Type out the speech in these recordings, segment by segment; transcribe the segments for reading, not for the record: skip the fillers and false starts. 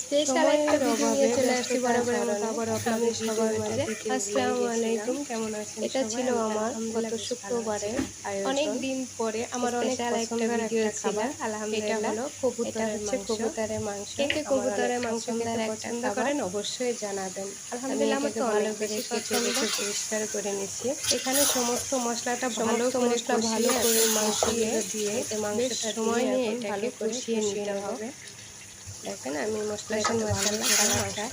Special একটা video নিয়ে চলে আসছি বরাবরের মতো আবার আপনাদের সবার মাঝে। আসসালামু আলাইকুম, কেমন আছেন? এটা ছিল আমার গত শুক্রবারে অনেক দিন পরে আমার অনেক পছন্দের একটা খাবার। এটা হলো কবুতরের মাংস। কে কে কবুতরের মাংস খেতে পছন্দ করেন অবশ্যই জানাবেন। আলহামদুলিল্লাহ, আমার তো অনেক বেশি পছন্দ। পরিষ্কার করে নিচ্ছি। এখানে সমস্ত মশলাটা ভালো করে মাংসগুলো দিয়ে বেশ সময় নিয়ে ভালো কষিয়ে নিতে হবে। দেখেন আমি মশলার সাথে কালারটা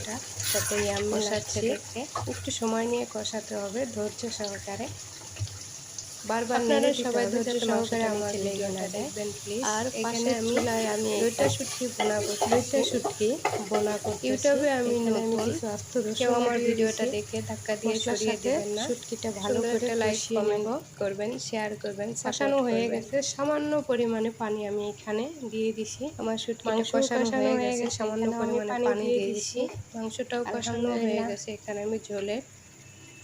কত ইয়াম্মি লাগছে দেখতে। একটু সময় নিয়ে কষাতে হবে ধৈর্য সহকারে। বারবার আপনারা সবাই ধৈর্য সহকারে আমার ভিডিওটা দেখবেন প্লিজ। আর এখানে আমি দুইটা শুটকি বোনা করতেছি। ইউটিউবে আমি নতুন, কেউ আমার ভিডিওটা দেখে ধাক্কা দিয়ে সরিয়ে দেবেন না। শুটকিটা ভালো করে লাইক কমেন্ট করবেন, শেয়ার করবেন। কষানো হয়ে গেছে, সামান্য পরিমাণে পানি আমি এখানে দিয়ে দিছি। আমার শুটকিটা কষানো হয়ে গেছে, সামান্য পরিমাণে পানি দিয়ে দিছি। মাংসটাও কষানো হয়ে গেছে, এখানে আমি ঝোলের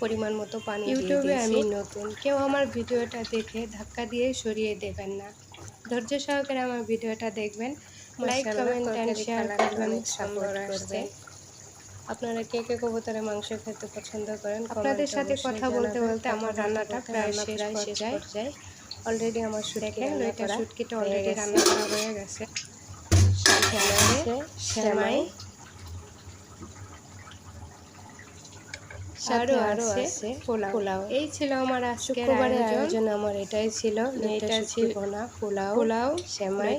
পরিমাণ মতো পানি দিয়ে দিয়েছি। ইউটিউবে আমি নতুন, কেউ আমার ভিডিওটা দেখে ধাক্কা দিয়ে সরিয়ে দেবেন না। ধৈর্য সহকারে আমার ভিডিওটা দেখবেন, লাইক কমেন্ট এন্ড শেয়ার করবেন, সাপোর্ট করবেন। আপনারা কে কে কবুতরের মাংস খেতে পছন্দ করেন? আপনাদের সাথে কথা বলতে বলতে আমার রান্নাটা প্রায় শেষ পর্যায়ে। অলরেডি আমার শুটকিটা অলরেডি রান্না করা হয়ে গেছে। সাথে আছে সেমাই, আরো আছে পোলাও। এই ছিল আমার আজকের আয়োজন। আমার এটাই ছিল, এটা ছিল পোলাও, সেমাই,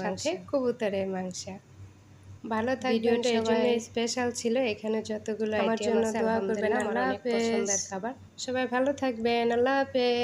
সাথে কবুতরের মাংস। ভালো থাকবেন। ভিডিওটা এর জন্য স্পেশাল ছিল। এখানে যতগুলো আমার জন্য দোয়া করবেন। আমার অনেক পছন্দের খাবার। সবাই ভালো থাকবেন। আল্লাহ হাফেজ।